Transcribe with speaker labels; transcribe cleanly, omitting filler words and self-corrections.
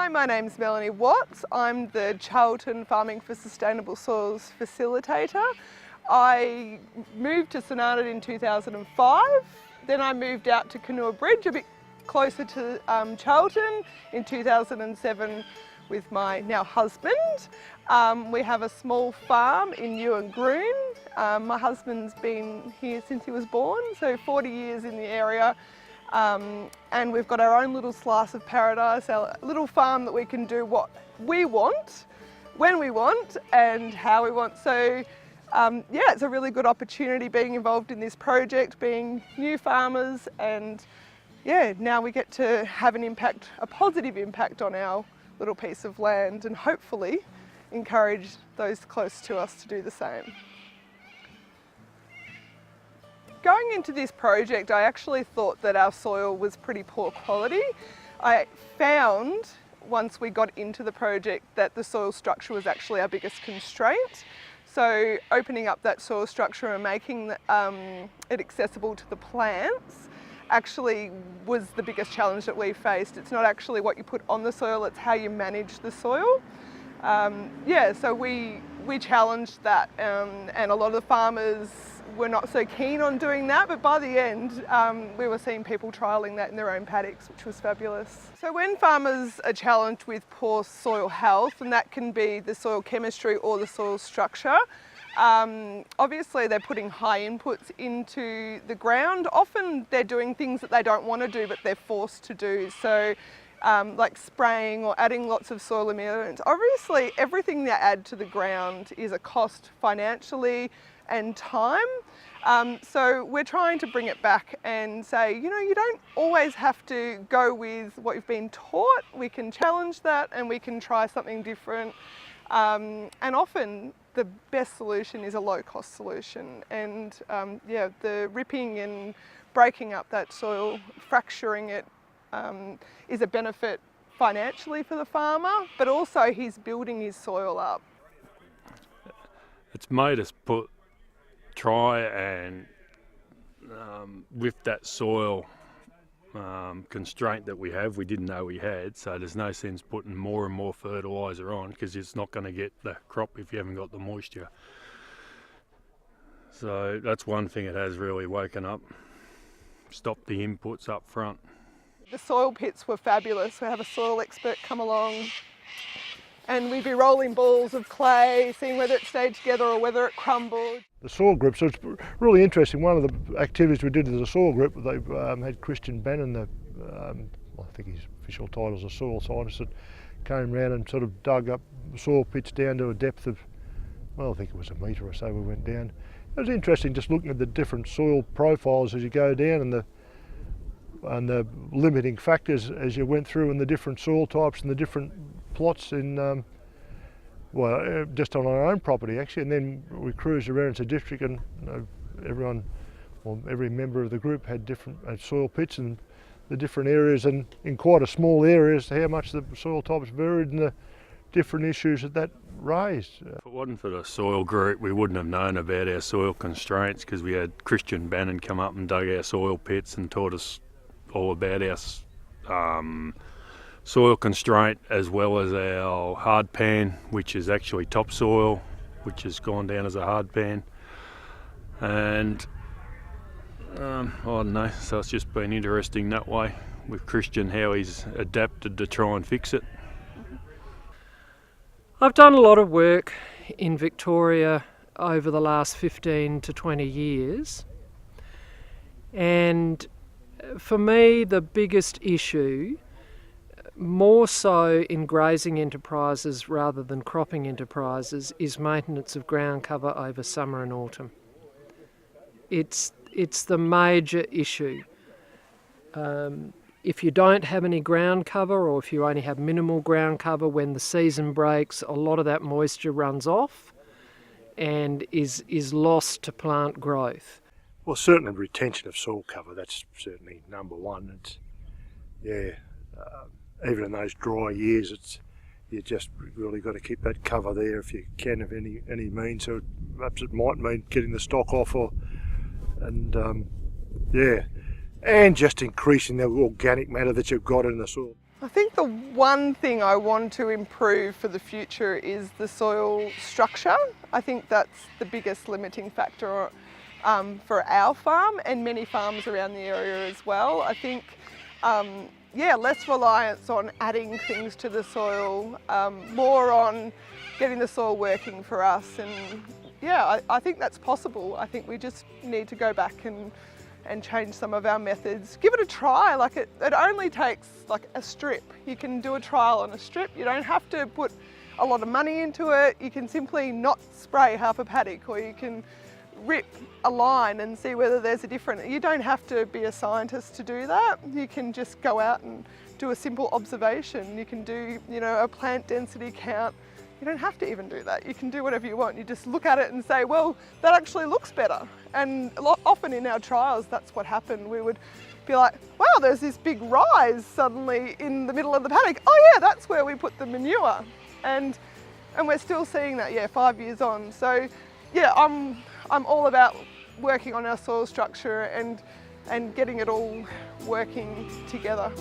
Speaker 1: Hi, my name's Melanie Watts. I'm the Charlton Farming for Sustainable Soils facilitator. I moved to St Arnaud in 2005, then I moved out to Canoa Bridge, a bit closer to Charlton, in 2007 with my now husband. We have a small farm in Ewangroon. My husband's been here since he was born, so 40 years in the area. And we've got our own little slice of paradise, our little farm that we can do what we want, when we want and how we want. So yeah, it's a really good opportunity being involved in this project, being new farmers, and yeah, now we get to have an impact, a positive impact on our little piece of land, and hopefully encourage those close to us to do the same. Going into this project, I actually thought that our soil was pretty poor quality. I found, once we got into the project, that the soil structure was actually our biggest constraint. So opening up that soil structure and making it accessible to the plants actually was the biggest challenge that we faced. It's not actually what you put on the soil, it's how you manage the soil. Yeah, so we challenged that, and a lot of the farmers were not so keen on doing that, but by the end we were seeing people trialling that in their own paddocks, which was fabulous. So when farmers are challenged with poor soil health, and that can be the soil chemistry or the soil structure, obviously they're putting high inputs into the ground. Often they're doing things that they don't want to do but they're forced to do. So like spraying or adding lots of soil amendments. Obviously everything they add to the ground is a cost financially and time. So we're trying to bring it back and say, you know, you don't always have to go with what you've been taught. We can challenge that and we can try something different. And often the best solution is a low-cost solution. And yeah, the ripping and breaking up that soil, fracturing it, is a benefit financially for the farmer, but also he's building his soil up.
Speaker 2: It's made us try and with that soil constraint that we have, we didn't know we had, so there's no sense putting more and more fertiliser on because it's not going to get the crop if you haven't got the moisture. So that's one thing it has really woken up, stopped the inputs up front.
Speaker 1: The soil pits were fabulous. We have a soil expert come along and we'd be rolling balls of clay, seeing whether it stayed together or whether it crumbled.
Speaker 3: The soil group, so it's really interesting. One of the activities we did as a soil group, they had Christian Bannon, I think his official title is a soil scientist, that came around and sort of dug up soil pits down to a depth of, well, I think it was a metre or so we went down. It was interesting just looking at the different soil profiles as you go down, and the limiting factors as you went through, and the different soil types and the different plots in, well, just on our own property actually. And then we cruised around as a district, and you know, everyone, well, every member of the group had different soil pits and the different areas, and in quite a small area as to how much the soil types varied and the different issues that raised.
Speaker 2: If it wasn't for the soil group, we wouldn't have known about our soil constraints, because we had Christian Bannon come up and dug our soil pits and taught us all about our soil constraint, as well as our hard pan, which is actually topsoil, which has gone down as a hard pan. And I don't know, so it's just been interesting that way with Christian, how he's adapted to try and fix it.
Speaker 4: I've done a lot of work in Victoria over the last 15 to 20 years, and for me the biggest issue, more so in grazing enterprises rather than cropping enterprises, is maintenance of ground cover over summer and autumn. It's the major issue. If you don't have any ground cover, or if you only have minimal ground cover, when the season breaks, a lot of that moisture runs off and is lost to plant growth.
Speaker 3: Well, certainly retention of soil cover, that's certainly number one. It's, yeah, even in those dry years, you just really got to keep that cover there if you can, of any means. So perhaps it might mean getting the stock off, and yeah, and just increasing the organic matter that you've got in the soil.
Speaker 1: I think the one thing I want to improve for the future is the soil structure. I think that's the biggest limiting factor for our farm and many farms around the area as well. I think, less reliance on adding things to the soil, more on getting the soil working for us. And I think that's possible. I think we just need to go back and change some of our methods. Give it a try. Like it only takes like a strip. You can do a trial on a strip. You don't have to put a lot of money into it. You can simply not spray half a paddock, or you can rip a line and see whether there's a difference. You don't have to be a scientist to do that. You can just go out and do a simple observation. You can do, a plant density count. You don't have to even do that. You can do whatever you want. You just look at it and say, well, that actually looks better. And often in our trials, that's what happened. We would be like, wow, there's this big rise suddenly in the middle of the paddock. Oh yeah, that's where we put the manure. And we're still seeing that, 5 years on. So yeah, I'm all about working on our soil structure and getting it all working together.